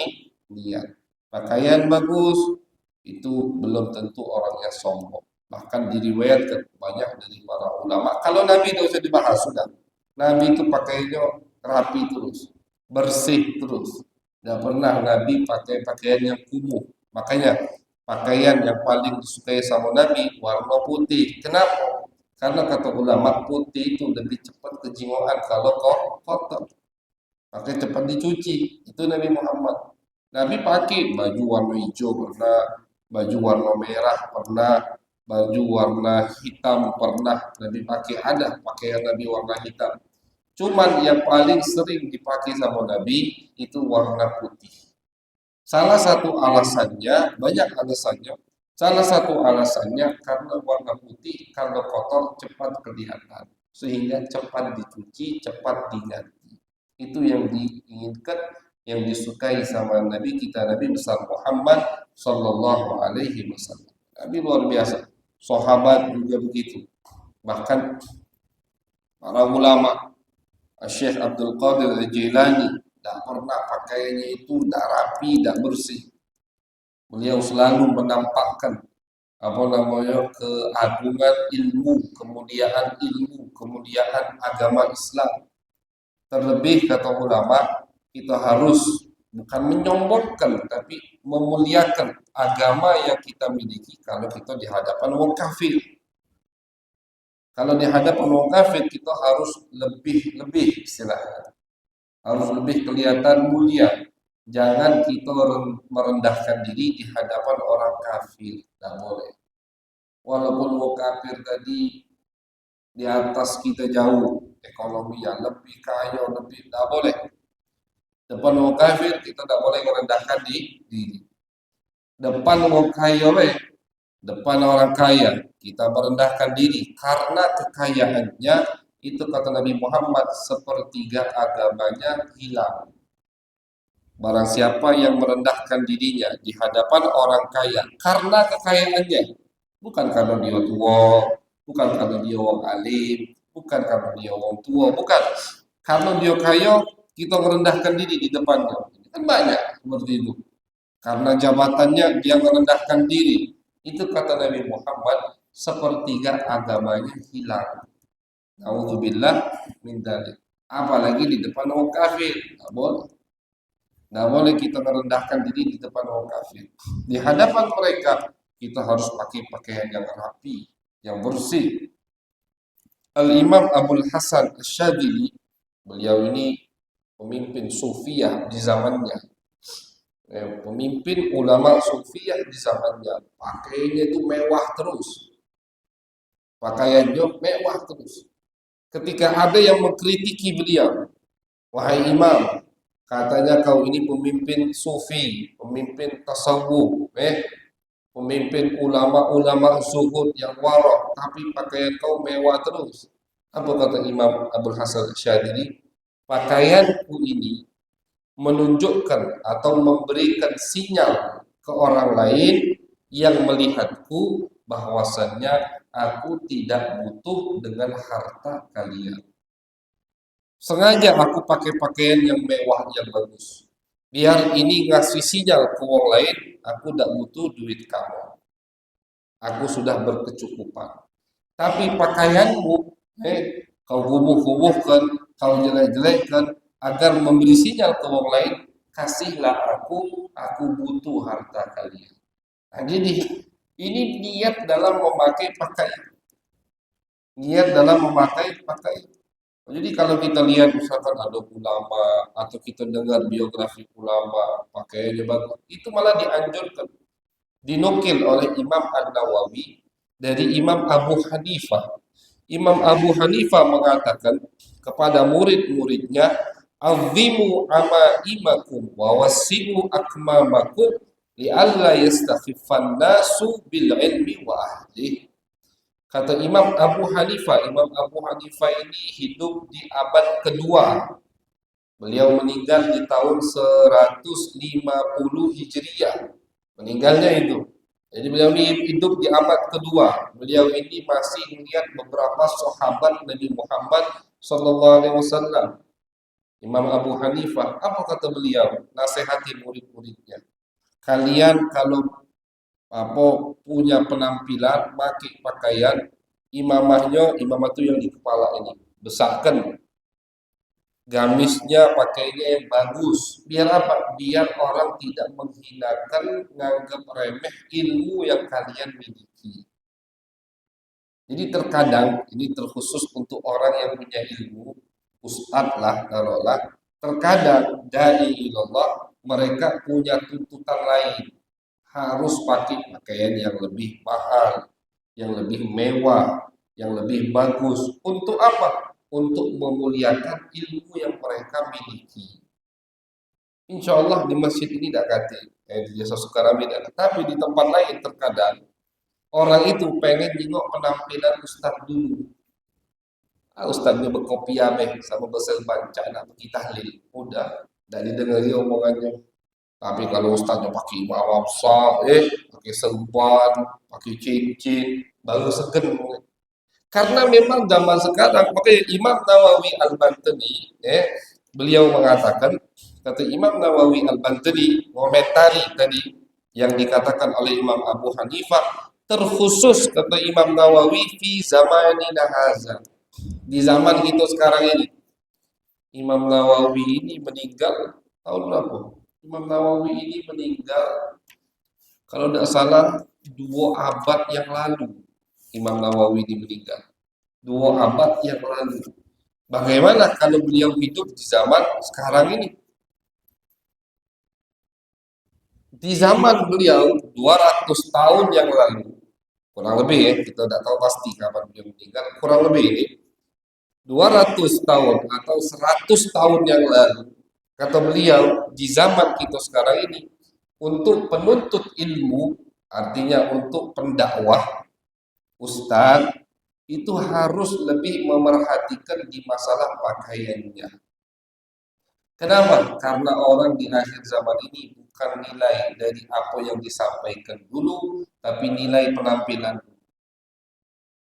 niat. Pakaian bagus itu belum tentu orangnya sombong. Bahkan diriwayatkan banyak dari para ulama. Kalau Nabi itu usah dibahas sudah. Nabi itu pakainya rapi terus, bersih terus. Tidak pernah Nabi pakai pakaian yang kumuh. Makanya pakaian yang paling disukai sama Nabi warna putih. Kenapa? Karena kata ulama putih itu lebih cepat kejingoan kalau kotor. Pakai cepat dicuci. Itu Nabi Muhammad. Nabi pakai baju warna hijau pernah, baju warna merah pernah, baju warna hitam pernah. Nabi pakai ada pakaian Nabi warna hitam. Cuman yang paling sering dipakai sama Nabi itu warna putih. Salah satu alasannya, banyak alasannya. Salah satu alasannya karena warna putih kalau kotor cepat kelihatan, sehingga cepat dicuci, cepat diganti. Itu yang diinginkan, yang disukai sama Nabi kita, Nabi besar Muhammad Sallallahu Alaihi Wasallam. Nabi luar biasa. Sahabat juga begitu. Bahkan para ulama, Syekh Abdul Qadir Al-Jilani, tidak pernah pakaiannya itu tidak rapi, tidak bersih. Beliau selalu menampakkan apa namanya keagungan ilmu, kemuliaan agama Islam. Terlebih kata ulama, kita harus bukan menyombongkan tapi memuliakan agama yang kita miliki kalau kita di hadapan wong kafir. Kalau di hadapan wong kafir kita harus lebih istilahnya. Harus lebih kelihatan mulia. Jangan kita merendahkan diri di hadapan orang kafir. Tidak boleh. Walaupun orang kafir tadi di atas kita jauh, ekonominya lebih kaya, lebih tidak boleh. Depan orang kafir kita tidak boleh merendahkan diri. Depan orang kaya, depan orang kaya kita merendahkan diri karena kekayaannya itu kata Nabi Muhammad sepertiga agamanya hilang. Barang siapa yang merendahkan dirinya di hadapan orang kaya karena kekayaannya, bukan karena dia tua, bukan karena dia orang alim, bukan karena dia orang tua, bukan. Karena dia kaya, kita merendahkan diri di depannya. Kan banyak seperti itu. Karena jabatannya dia merendahkan diri. Itu kata Nabi Muhammad, sepertiga agamanya hilang. Nauzubillah min dzalik. Apalagi di depan orang kafir, tidak boleh. Tidak boleh kita merendahkan diri di depan orang kafir. Di hadapan mereka, kita harus pakai pakaian yang rapi, yang bersih. Al-Imam Abul Hasan Asy-Syadzili, beliau ini pemimpin Sufiyah di zamannya. Pemimpin ulama Sufiyah di zamannya. Pakaiannya itu mewah terus. Pakaiannya mewah terus. Ketika ada yang mengkritiki beliau, wahai imam, katanya kau ini pemimpin sufi, pemimpin tasawuf, pemimpin ulama-ulama zuhud yang warok, tapi pakaian kau mewah terus. Apa kata Imam Abdul Hasan Syadili? Pakaianku ini menunjukkan atau memberikan sinyal ke orang lain yang melihatku bahwasannya aku tidak butuh dengan harta kalian. Sengaja aku pakai pakaian yang mewah, yang bagus. Biar ini ngasih sinyal ke orang lain, aku tidak butuh duit kamu. Aku sudah berkecukupan. Tapi pakaianmu, kau gumuh-gumuhkan, kau jelek-jelekkan, agar memberi sinyal ke orang lain, kasihlah aku butuh harta kalian. Nah, jadi ini niat dalam memakai pakaian. Niat dalam memakai pakaian. Jadi kalau kita lihat misalkan ada ulama atau kita dengar biografi ulama pakaiannya bagus, itu malah dianjurkan, dinukil oleh Imam An-Nawawi dari Imam Abu Hanifah. Imam Abu Hanifah mengatakan kepada murid-muridnya, "Azimu amaimakum wa wasi'u akmamakum li'alla yastakhifan nasu bil ilmi wa ahli." Kata Imam Abu Hanifah ini hidup di abad kedua. Beliau meninggal di tahun 150 Hijriah. Meninggalnya itu. Jadi beliau ini hidup di abad kedua. Beliau ini masih melihat beberapa sahabat Nabi Muhammad Sallallahu Alaihi Wasallam. Imam Abu Hanifah, apa kata beliau? Nasihati murid-muridnya. Kalian kalau apa punya penampilan, pakai pakaian, imamah itu yang di kepala ini, besarkan. Gamisnya pakainya yang bagus. Biar apa? Biar orang tidak menghinakan, menganggap remeh ilmu yang kalian miliki. Jadi terkadang ini terkhusus untuk orang yang punya ilmu, ustadz lah, taruhlah. Terkadang dari ilallah mereka punya tuntutan lain, harus pakai pakaian yang lebih mahal, yang lebih mewah, yang lebih bagus. Untuk apa? Untuk memuliakan ilmu yang mereka miliki. Insya Allah di masjid ini tidak kata, di Desa Sukarami tidak, tapi di tempat lain terkadang orang itu pengen nengok penampilan ustaz dulu. Ustaznya berkopiah sama besar baca nak pergi tahlil. Udah, dari dengeri omongannya. Tapi kalau ustaznya pakai imamah besar, pakai serban, pakai cincin, baru segen. Karena memang zaman sekarang, makanya Imam Nawawi Al-Bantani, beliau mengatakan, kata Imam Nawawi Al-Bantani, komentari tadi yang dikatakan oleh Imam Abu Hanifah, terkhusus kata Imam Nawawi fi zamanina haza. Di zaman kita sekarang ini, Imam Nawawi ini meninggal tahun berapa? Imam Nawawi ini meninggal kalau tidak salah 2 abad yang lalu. Imam Nawawi ini meninggal 2 abad yang lalu. Bagaimana kalau beliau hidup di zaman sekarang ini? Di zaman beliau 200 tahun yang lalu, kurang lebih ya, kita tidak tahu pasti kapan beliau meninggal, kurang lebih ini 200 tahun atau 100 tahun yang lalu, kata beliau, di zaman kita sekarang ini, untuk penuntut ilmu, artinya untuk pendakwah, ustadz, itu harus lebih memerhatikan di masalah pakaiannya. Kenapa? Karena orang di akhir zaman ini bukan nilai dari apa yang disampaikan dulu, tapi nilai penampilan.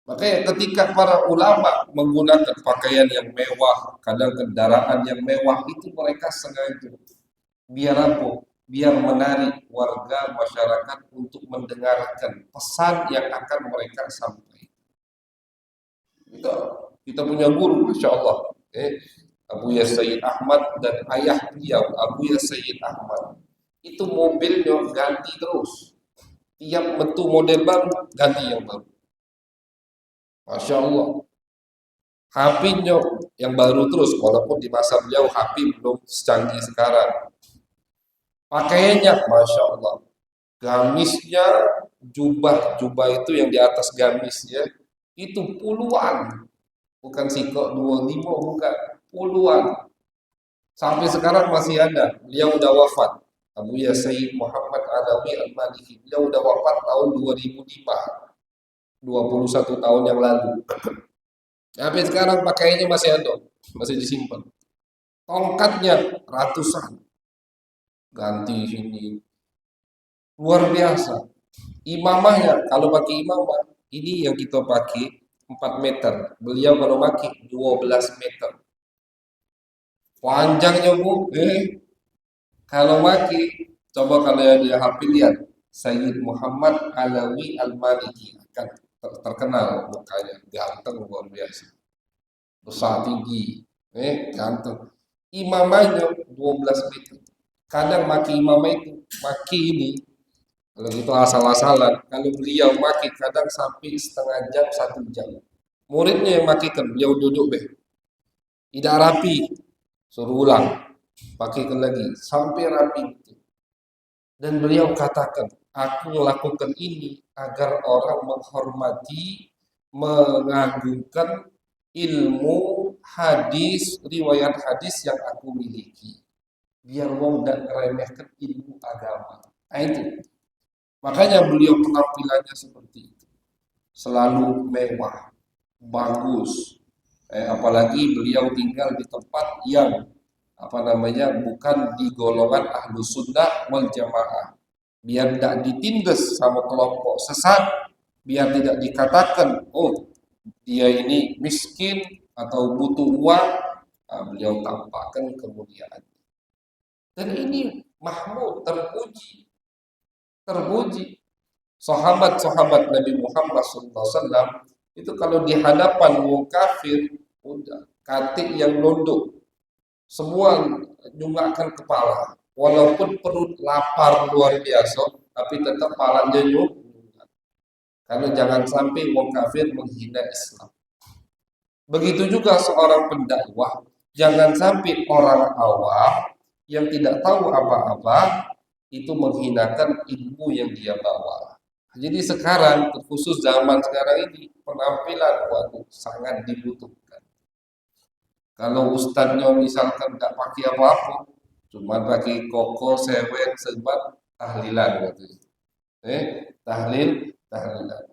Makanya ketika para ulama menggunakan pakaian yang mewah, kadang kendaraan yang mewah, itu mereka sengaja. Biar apa? Biar menarik warga masyarakat untuk mendengarkan pesan yang akan mereka sampaikan. Kita punya guru, Masya Allah. Abu Ya Sayyid Ahmad dan ayah beliau, Abu Ya Sayyid Ahmad. Itu mobilnya ganti terus. Tiap bentuk model baru, ganti yang baru. Masya Allah. HP-nya yang baru terus, walaupun di masa beliau HP belum secanggih sekarang. Pakaiannya, Masya Allah. Gamisnya, jubah itu yang di atas gamisnya, itu puluhan. Bukan sikok 25, bukan. Puluhan. Sampai sekarang masih ada. Beliau udah wafat. Abu Ya Sayyid Muhammad Alawi Al-Maliki. Beliau udah wafat tahun 2005. 21 tahun yang lalu. Sampai sekarang pakaiannya masih ada. Masih disimpan. Tongkatnya ratusan. Ganti sini. Luar biasa. Imamahnya, kalau pakai imamah, ini yang kita pakai 4 meter. Beliau kalau pakai 12 meter. Panjangnya bu, kalau maki, coba kalau dia HP lihat, Sayyid Muhammad Alawi Al-Maliki akan terkenal mukanya, ganteng luar biasa, besar tinggi, ganteng. Imamahnya 12 meter. Kadang maki imamah itu, maki ini, kalau gitu asal-asalan, kalau beliau maki kadang sampai setengah jam, 1 jam. Muridnya yang makikan, beliau duduk tidak rapi, suruh ulang, pakaikan lagi sampai rapi. Dan beliau katakan, aku melakukan ini agar orang menghormati, mengagungkan ilmu hadis, riwayat hadis yang aku miliki. Biar wong tidak meremehkan ilmu agama. Nah itu. Makanya beliau penampilannya seperti itu. Selalu mewah, bagus. Apalagi beliau tinggal di tempat yang bukan di golongan ahlu sunnah wal jamaah, biar tidak ditindas sama kelompok sesat, biar tidak dikatakan oh dia ini miskin atau butuh uang. Beliau tampakkan kemuliaan, dan ini mahmud, terpuji. Sahabat-sahabat Nabi Muhammad SAW itu kalau di hadapan wong kafir, udah katik yang nunduk, semua nyungakkan kepala, walaupun perut lapar luar biasa, tapi tetap palanya nyungak. Karena jangan sampai wong kafir menghina Islam. Begitu juga seorang pendakwah, jangan sampai orang awam yang tidak tahu apa-apa itu menghinakan ilmu yang dia bawa. Jadi sekarang, khusus zaman sekarang ini, penampilan sangat dibutuhkan. Kalau ustadznya misalkan tidak pakai apa-apa, cuma pakai koko, sewek, sebat, tahlilan gitu. Tahlilan.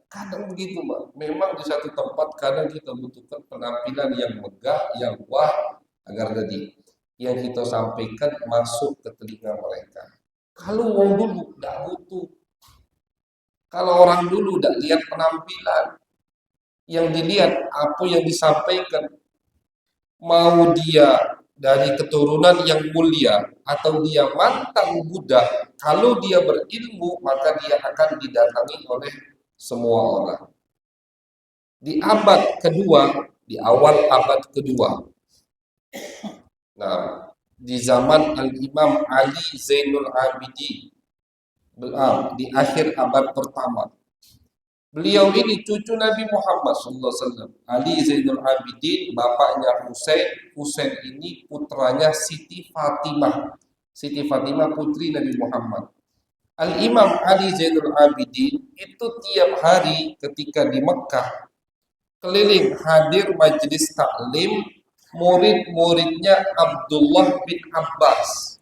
Kadang begitu, Mbak. Memang di satu tempat kadang kita butuhkan penampilan yang megah, yang wah, agar tadi yang kita sampaikan masuk ke telinga mereka. Kalau orang dulu tidak butuh. Kalau orang dulu tidak lihat penampilan, yang dilihat apa yang disampaikan. Mau dia dari keturunan yang mulia atau dia mantan budak, kalau dia berilmu maka dia akan didatangi oleh semua orang. Di abad kedua, di awal abad kedua, nah di zaman Al-Imam Ali Zainul Abidin, di akhir abad pertama, beliau ini cucu Nabi Muhammad SAW. Ali Zainul Abidin, bapaknya Husain ini putranya Siti Fatimah. Siti Fatimah putri Nabi Muhammad. Al-Imam Ali Zainul Abidin itu tiap hari ketika di Mekah keliling hadir majelis taklim murid-muridnya Abdullah bin Abbas.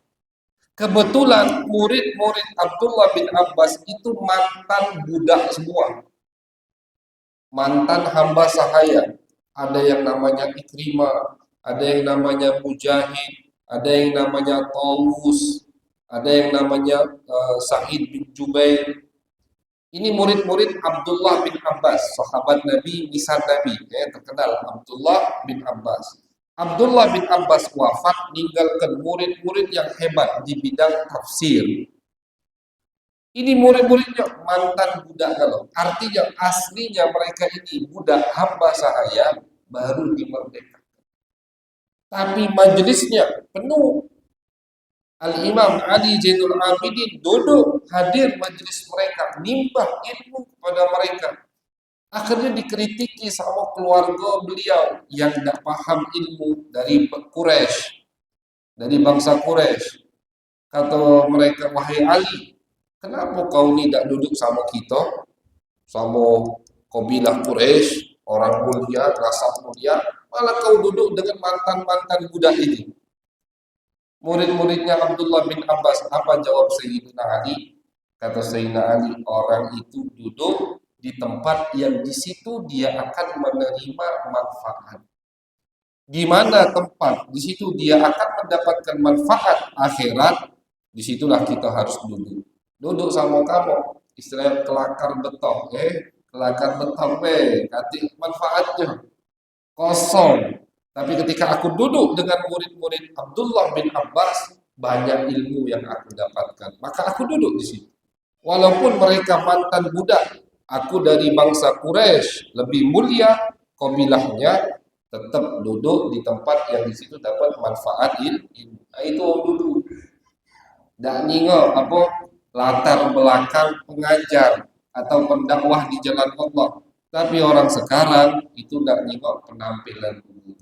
Kebetulan murid-murid Abdullah bin Abbas itu mantan budak semua, mantan hamba sahaya. Ada yang namanya Ikrimah, ada yang namanya Mujahid, ada yang namanya Tawus, ada yang namanya Sa'id bin Jubair. Ini murid-murid Abdullah bin Abbas, sahabat Nabi, misal Nabi, terkenal Abdullah bin Abbas. Abdullah bin Abbas wafat, meninggalkan murid-murid yang hebat di bidang tafsir. Ini murid-muridnya mantan budak kalau. Artinya aslinya mereka ini budak hamba sahaya baru dimerdekakan. Tapi majelisnya penuh. Al-Imam Ali Zainul Abidin duduk hadir majelis mereka, nimbah ilmu kepada mereka. Akhirnya dikritiki sama keluarga beliau yang tidak paham ilmu dari Quraisy, dari bangsa Quraisy. Kata mereka, wahai Ali, kenapa kau tidak duduk sama kita, sama kabilah Quraisy, orang mulia, rasa mulia, malah kau duduk dengan mantan-mantan budak ini? Murid-muridnya Abdullah bin Abbas, apa jawab Sayyidina Ali? Kata Sayyidina Ali, orang itu duduk di tempat yang di situ dia akan menerima manfaat. Di mana tempat, di situ dia akan mendapatkan manfaat akhirat, disitulah kita harus duduk. Duduk sama kamu, istilahnya kelakar beton, kelakar beton, nanti manfaatnya kosong. Tapi ketika aku duduk dengan murid-murid Abdullah bin Abbas, banyak ilmu yang aku dapatkan. Maka aku duduk di situ. Walaupun mereka mantan budak, aku dari bangsa Quraisy lebih mulia kabilahnya, tetap duduk di tempat yang di situ dapat manfaat ilmu. Nah, itu duduk. Tidak nyingok latar belakang pengajar atau pendakwah di jalan Allah. Tapi orang sekarang itu tidak nyingok penampilan dulu.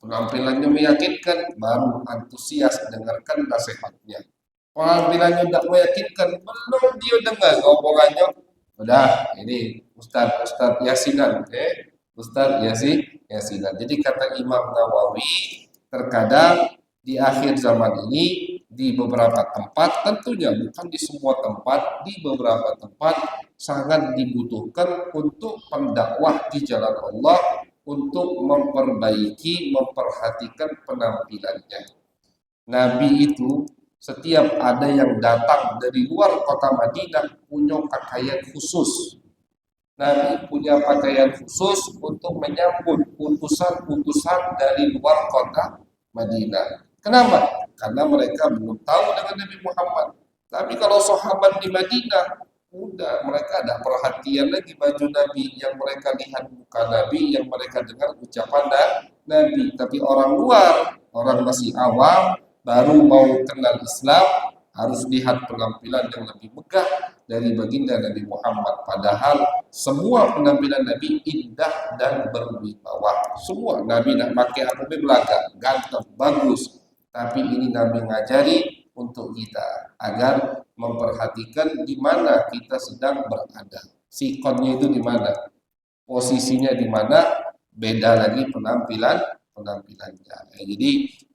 Penampilannya meyakinkan, baru antusias dengarkan nasihatnya. Penampilannya tidak meyakinkan, belum dia dengar omongannya, udah ini Ustadz Yasinan, Ustadz Yasinan. Jadi kata Imam Nawawi, terkadang di akhir zaman ini di beberapa tempat, tentunya bukan di semua tempat, di beberapa tempat sangat dibutuhkan untuk pendakwah di jalan Allah untuk memperbaiki, memperhatikan penampilannya. Nabi itu setiap ada yang datang dari luar kota Madinah punya pakaian khusus. Nabi punya pakaian khusus untuk menyambut utusan-utusan dari luar kota Madinah. Kenapa? Karena mereka belum tahu dengan Nabi Muhammad. Tapi kalau sahabat di Madinah, udah mereka ada perhatian lagi baju Nabi, yang mereka lihat muka Nabi, yang mereka dengar ucapan Nabi. Tapi orang luar, orang masih awam, baru mau kenal Islam, harus lihat penampilan yang lebih megah dari baginda Nabi Muhammad. Padahal semua penampilan Nabi indah dan berwibawa. Semua Nabi nak pakai apa belaga, ganteng, bagus. Tapi ini Nabi ngajari untuk kita agar memperhatikan di mana kita sedang berada. Sikonnya itu di mana, posisinya di mana, beda lagi penampilannya. Jadi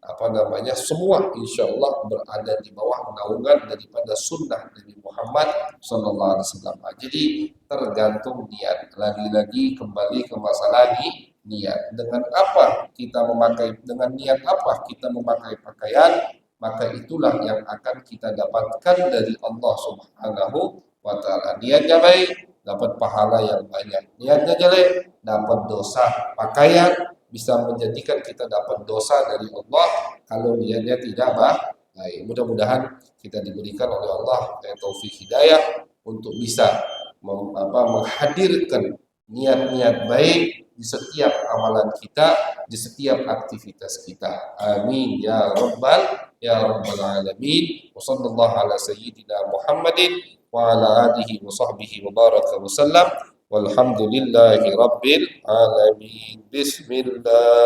apa namanya, semua insya Allah berada di bawah naungan daripada sunnah Nabi Muhammad Sallallahu Alaihi Wasallam. Jadi tergantung niat. Lagi-lagi kembali ke masalah niat. Dengan apa kita memakai, dengan niat apa kita memakai pakaian, maka itulah yang akan kita dapatkan dari Allah Subhanahu wa Ta'ala. Niatnya baik, dapat pahala yang banyak. Niatnya jelek, dapat dosa. Pakaian bisa menjadikan kita dapat dosa dari Allah kalau niatnya tidak baik. Mudah-mudahan kita diberikan oleh Allah taufik hidayah untuk bisa menghadirkan niat-niat baik di setiap amalan kita, di setiap aktivitas kita. Amin ya rabbal alamin. Wa sallallahu ala sayyidina Muhammadin wa ala alihi wa sahbihi wa baraka wa sallam. Walhamdulillahi rabbil alamin. Bismillah.